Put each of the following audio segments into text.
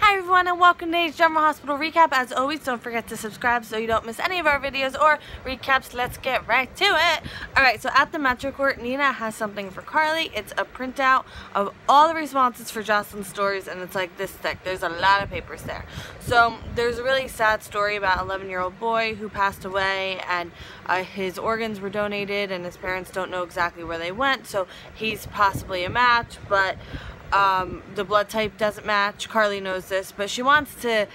Hi everyone and welcome to today's General Hospital recap. As always, don't forget to subscribe so you don't miss any of our videos or recaps. Let's get right to it. Alright, so at the Metro Court, Nina has something for Carly. It's a printout of all the responses for Jocelyn's stories, and it's like this thick. There's a lot of papers there. So there's a really sad story about an 11-year-old boy who passed away, and his organs were donated and his parents don't know exactly where they went, so he's possibly a match, but the blood type doesn't match. Carly knows this, but she wants to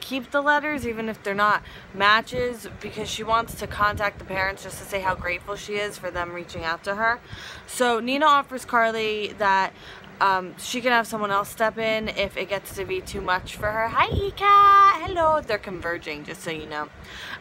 keep the letters even if they're not matches, because she wants to contact the parents just to say how grateful she is for them reaching out to her. So Nina offers Carly that she can have someone else step in if it gets to be too much for her. Hi Ika! Hello! They're converging, just so you know.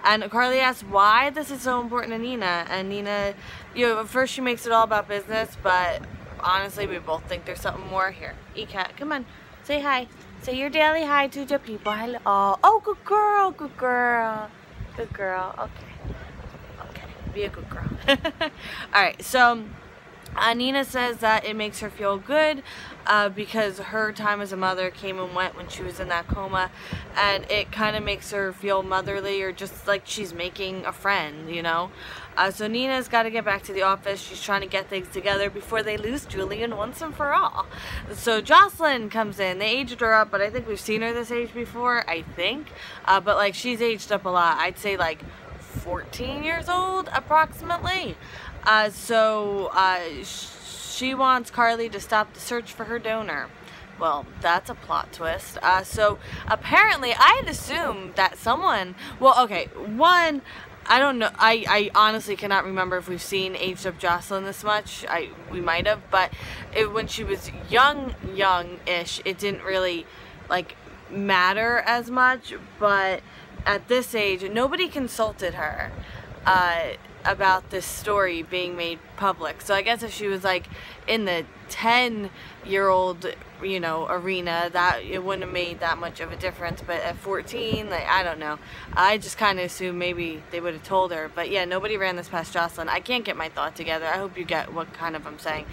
And Carly asks why this is so important to Nina, and Nina, at first she makes it all about business, but honestly, we both think there's something more here. Ika, come on. Say hi. Say your daily hi to the people. Hello. Oh, good girl. Good girl. Good girl. Okay. Okay. Be a good girl. Alright, so Nina says that it makes her feel good because her time as a mother came and went when she was in that coma, and it kind of makes her feel motherly, or just like she's making a friend, you know? So Nina's got to get back to the office. She's trying to get things together before they lose Julian once and for all. So Jocelyn comes in. They aged her up, but I think we've seen her this age before, I think. But like, she's aged up a lot. I'd say like 14 years old approximately. She wants Carly to stop the search for her donor. Well, that's a plot twist. So apparently I had assumed that someone, well, okay, one, I don't know, I honestly cannot remember if we've seen aged up Jocelyn this much. We might have, but when she was young-ish, it didn't really like matter as much. But at this age, nobody consulted her about this story being made public. So I guess if she was like in the 10-year-old, arena, that it wouldn't have made that much of a difference. But at 14, like, I don't know. I just kind of assumed maybe they would have told her. But yeah, nobody ran this past Jocelyn. I can't get my thought together. I hope you get what kind of I'm saying.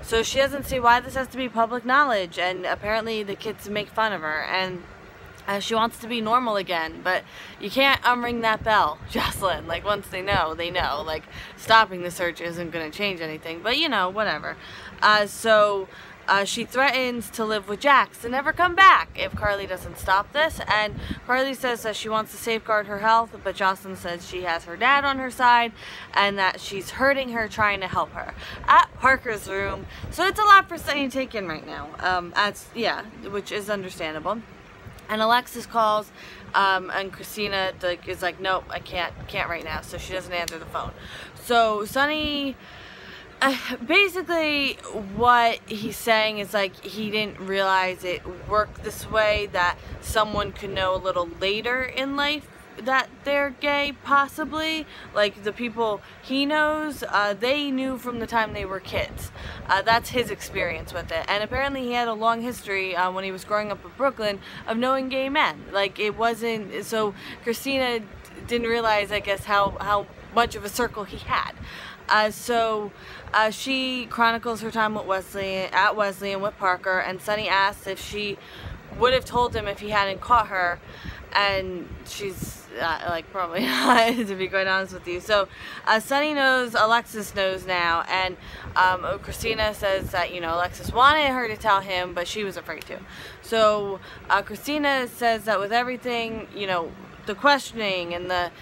So she doesn't see why this has to be public knowledge, and apparently the kids make fun of her, and she wants to be normal again, but you can't unring that bell, Jocelyn. Like, once they know, they know. Like, stopping the search isn't going to change anything, but whatever. She threatens to live with JAX'S and never come back if Carly doesn't stop this, and Carly says that she wants to safeguard her health, but Jocelyn says she has her dad on her side and that she's hurting her trying to help her. At Parker's room, so it's a lot for Sunny to take in right now, which is understandable. And Alexis calls, and Christina is like, nope, I can't right now, so she doesn't answer the phone. So Sunny, basically what he's saying is like he didn't realize it worked this way, that someone could know a little later in life that they're gay, possibly. Like, the people he knows, they knew from the time they were kids. That's his experience with it. And apparently he had a long history when he was growing up in Brooklyn of knowing gay men. Like, it wasn't, so Christina didn't realize, I guess, how much of a circle he had. She chronicles her time with Wesleyan with Parker, and Sunny asks if she would have told him if he hadn't caught her, and she's like, probably not, to be quite honest with you. So Sunny knows, Alexis knows now, and Christina says that Alexis wanted her to tell him, but she was afraid to. So Christina says that with everything, the questioning and the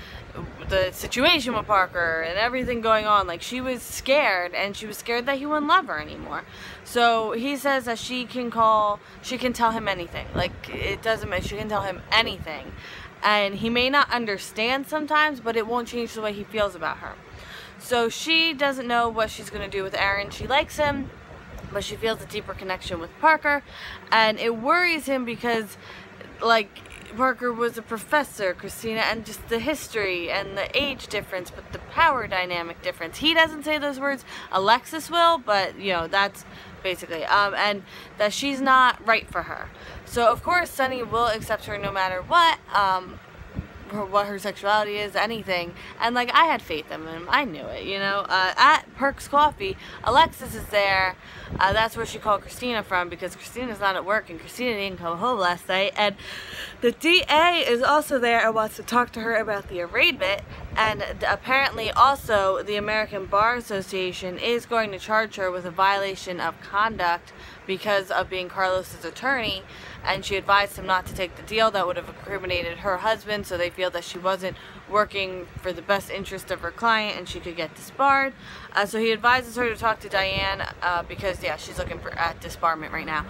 situation with Parker and everything going on, like, she was scared, and she was scared that he wouldn't love her anymore. So he says that she can tell him anything. Like, it doesn't matter, she can tell him anything. And he may not understand sometimes, but it won't change the way he feels about her. So she doesn't know what she's going to do with Aaron. She likes him, but she feels a deeper connection with Parker, and it worries him because, like, Parker was a professor, Christina, and just the history and the age difference, but the power dynamic difference. He doesn't say those words, Alexis will, but that's basically, and that she's not right for her. So of course Sunny will accept her no matter what, what her sexuality is, anything. And like, I had faith in him. I knew it, you know. At Perks Coffee, Alexis is there. That's where she called Christina from, because Christina's not at work and Christina didn't come home last night. And the DA is also there and wants to talk to her about the arraignment. And apparently also the American Bar Association is going to charge her with a violation of conduct because of being Carlos's attorney, and she advised him not to take the deal that would have incriminated her husband, so they feel that she wasn't working for the best interest of her client and she could get disbarred. So he advises her to talk to Diane because, yeah, she's looking at disbarment right now.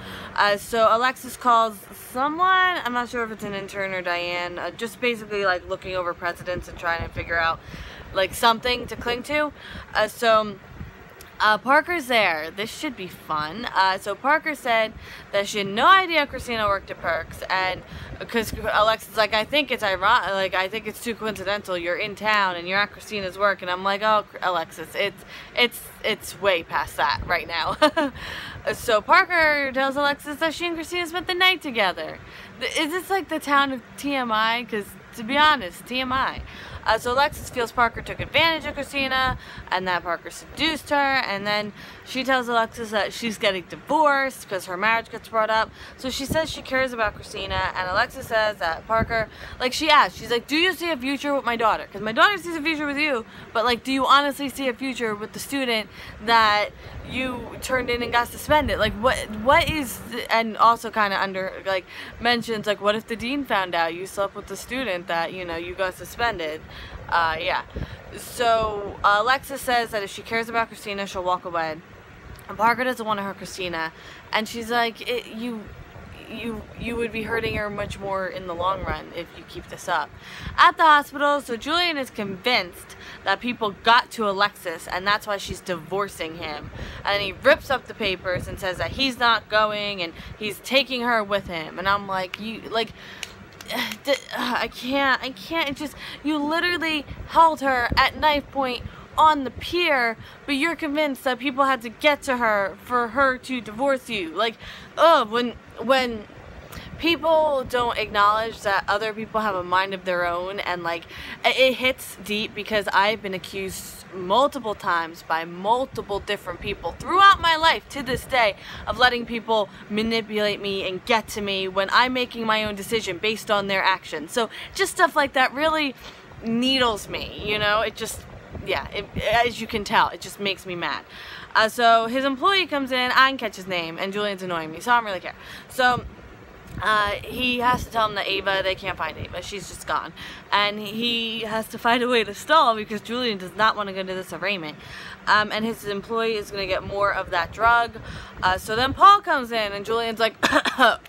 So Alexis calls someone, I'm not sure if it's an intern or Diane, just basically like looking over precedents and trying to figure out like something to cling to. Parker's there. This should be fun. So Parker said that she had no idea Christina worked at Perks, and because Alexis like, I think it's ironic, like I think it's too coincidental. You're in town and you're at Christina's work, and I'm like, oh, Alexis, it's way past that right now. So Parker tells Alexis that she and Christina spent the night together. Is this like the town of TMI? Because to be honest, TMI. So Alexis feels Parker took advantage of Christina and that Parker seduced her, and then she tells Alexis that she's getting divorced because her marriage gets brought up. So she says she cares about Christina, and Alexis says that Parker, like she asked, she's like, do you see a future with my daughter? Because my daughter sees a future with you, but like, do you honestly see a future with the student that you turned in and got suspended? Like, what is, and also kind of under, like, mentions, like, what if the dean found out you slept with the student that, you know, you got suspended? Yeah. So Alexis says that if she cares about Christina, she'll walk away. And Parker doesn't want to hurt Christina, and she's like, you would be hurting her much more in the long run if you keep this up. At the hospital, so Julian is convinced that people got to Alexis, and that's why she's divorcing him. And he rips up the papers and says that he's not going and he's taking her with him. And I'm like, I can't, it just, you literally held her at knife point on the pier, but you're convinced that people had to get to her for her to divorce you. Like, oh, when people don't acknowledge that other people have a mind of their own, and like, it hits deep because I've been accused multiple times by multiple different people throughout my life to this day of letting people manipulate me and get to me when I'm making my own decision based on their actions. So just stuff like that really needles me, you know. It just, yeah, as you can tell, it just makes me mad. So his employee comes in, I can catch his name, and Julian's annoying me, so I don't really care. So he has to tell him that Ava, they can't find Ava, she's just gone. And he has to find a way to stall because Julian does not want to go to this arraignment. And his employee is going to get more of that drug. So then Paul comes in and Julian's like,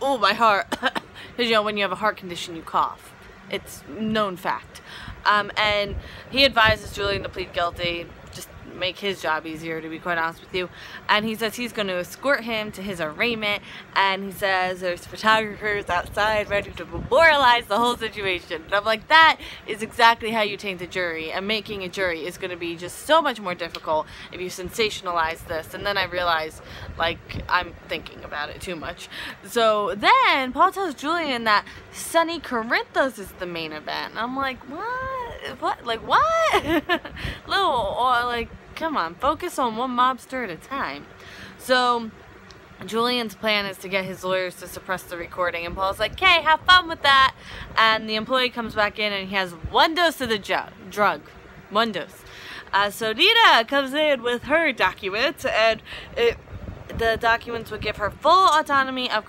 oh, my heart. Because, you know, when you have a heart condition, you cough. It's known fact. And he advises Julian to plead guilty, just make his job easier, to be quite honest with you. And he says he's going to escort him to his arraignment, and he says there's photographers outside ready to memorialize the whole situation. And I'm like, that is exactly how you taint the jury, and making a jury is going to be just so much more difficult if you sensationalize this. And then I realized, like, I'm thinking about it too much. So then Paul tells Julian that Sunny Corinthos is the main event. I'm like, what? Like, what? Like, come on, focus on one mobster at a time. So Julian's plan is to get his lawyers to suppress the recording, and Paul's like, okay, have fun with that. And the employee comes back in and he has one dose of the drug. One dose. So Nina comes in with her documents, and the documents would give her full autonomy of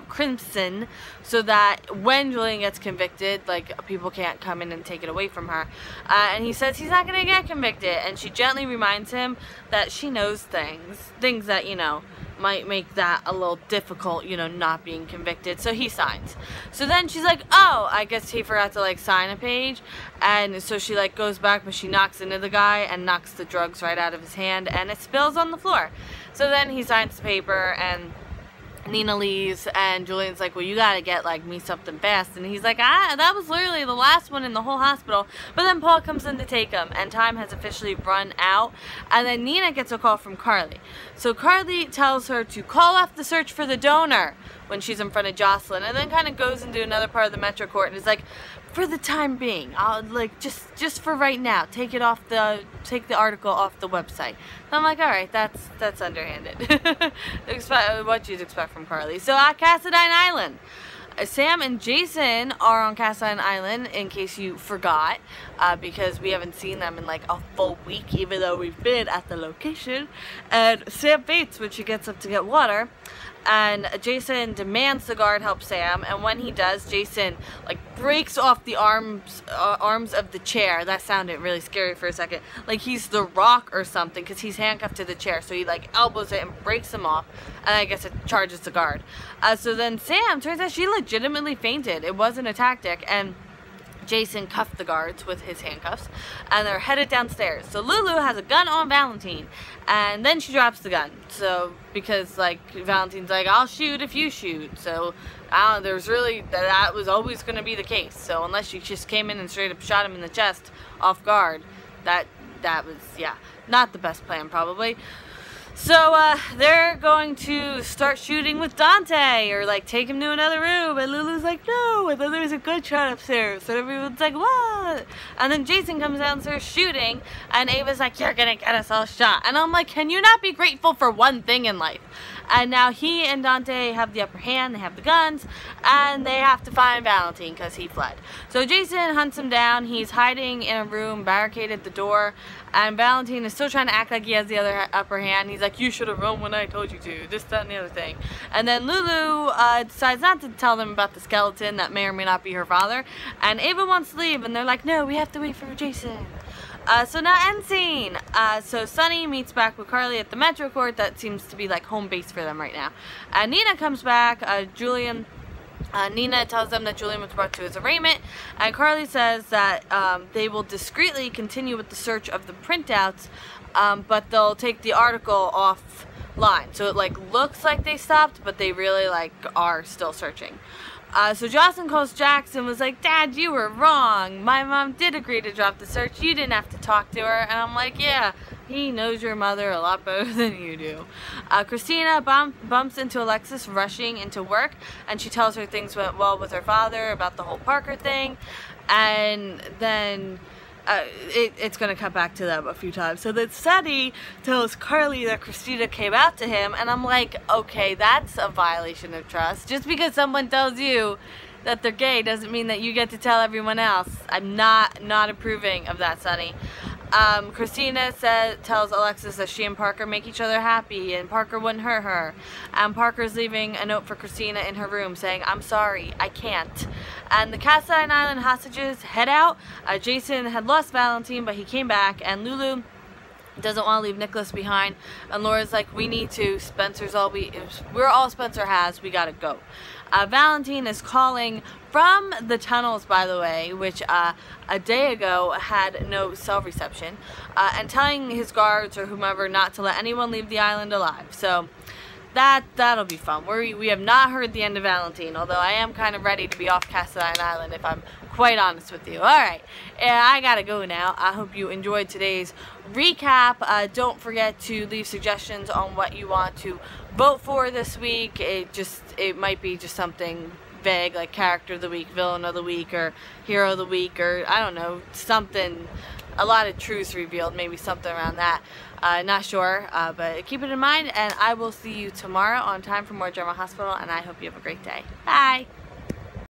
Crimson, so that when Julian gets convicted, like, people can't come in and take it away from her. And he says he's not going to get convicted, and she gently reminds him that she knows things that, you know, might make that a little difficult, you know, not being convicted. So he signs. So then she's like, oh, I guess he forgot to, like, sign a page. And so she, like, goes back, but she knocks into the guy and knocks the drugs right out of his hand, and it spills on the floor. So then he signs the paper, and Nina leaves, and Julian's like, well, you gotta get, like, me something fast. And he's like, that was literally the last one in the whole hospital. But then Paul comes in to take him, and time has officially run out. And then Nina gets a call from Carly. So Carly tells her to call off the search for the donor when she's in front of Jocelyn, and then kind of goes into another part of the Metro Court and is like, for the time being. I'll like just for right now, take the article off the website. So I'm like, all right, that's underhanded. What you'd expect from Carly. So at Cassadine Island, Sam and Jason are on Cassadine Island, in case you forgot, because we haven't seen them in like a full week, even though we've been at the location. And Sam faints when she gets up to get water, and Jason demands the guard help Sam, and when he does, Jason like breaks off the arms of the chair. That sounded really scary for a second, like he's the Rock or something, because he's handcuffed to the chair. So he like elbows it and breaks him off, and I guess it charges the guard. So then Sam, turns out she legitimately fainted. It wasn't a tactic, and Jason cuffed the guards with his handcuffs, and they're headed downstairs. So Lulu has a gun on Valentine, and then she drops the gun. So, because like Valentine's like, I'll shoot if you shoot. So, there's really, that was always going to be the case. So unless she just came in and straight up shot him in the chest off guard, that was, yeah, not the best plan probably. So they're going to start shooting with Dante, or like take him to another room, and Lulu's like, no, and then there's a gunshot upstairs, so everyone's like, what? And then Jason comes downstairs shooting, and Ava's like, you're gonna get us all shot. And I'm like, can you not be grateful for one thing in life? And now he and Dante have the upper hand, they have the guns, and they have to find Valentine because he fled. So Jason hunts him down, he's hiding in a room, barricaded the door, and Valentine is still trying to act like he has the other upper hand. He's like, you should have run when I told you to, this, that, and the other thing. And then Lulu decides not to tell them about the skeleton that may or may not be her father, and Ava wants to leave, and they're like, no, we have to wait for Jason. So now end scene. So Sunny meets back with Carly at the Metro Court. That seems to be like home base for them right now. Nina comes back. Nina tells them that Julian was brought to his arraignment, and Carly says that they will discreetly continue with the search of the printouts, but they'll take the article offline. So it like looks like they stopped, but they really like are still searching. So Jocelyn calls Jax and was like, Dad, you were wrong. My mom did agree to drop the search. You didn't have to talk to her. And I'm like, yeah, he knows your mother a lot better than you do. Christina bumps into Alexis rushing into work, and she tells her things went well with her father about the whole Parker thing. And then it's going to cut back to them a few times. So then Sunny tells Carly that Christina came out to him, and I'm like, okay, that's a violation of trust. Just because someone tells you that they're gay doesn't mean that you get to tell everyone else. I'm not approving of that, Sunny. Christina tells Alexis that she and Parker make each other happy, and Parker wouldn't hurt her. Parker's leaving a note for Christina in her room saying, I'm sorry, I can't. And the Cassadine Island hostages head out. Jason had lost Valentine, but he came back, and Lulu doesn't want to leave Nicholas behind, and Laura's like, we need to. We're all Spencer has, we gotta go. Valentine is calling from the tunnels, by the way, which a day ago had no cell reception, and telling his guards or whomever not to let anyone leave the island alive. So that'll be fun. We have not heard the end of Valentine, although I am kind of ready to be off Cassadine Island, if I'm quite honest with you. Alright, I gotta go now. I hope you enjoyed today's recap. Don't forget to leave suggestions on what you want to vote for this week. It might be just something vague, like character of the week, villain of the week, or hero of the week, or I don't know, something, a lot of truths revealed, maybe something around that. Not sure, but keep it in mind, and I will see you tomorrow on time for more General Hospital, and I hope you have a great day. Bye!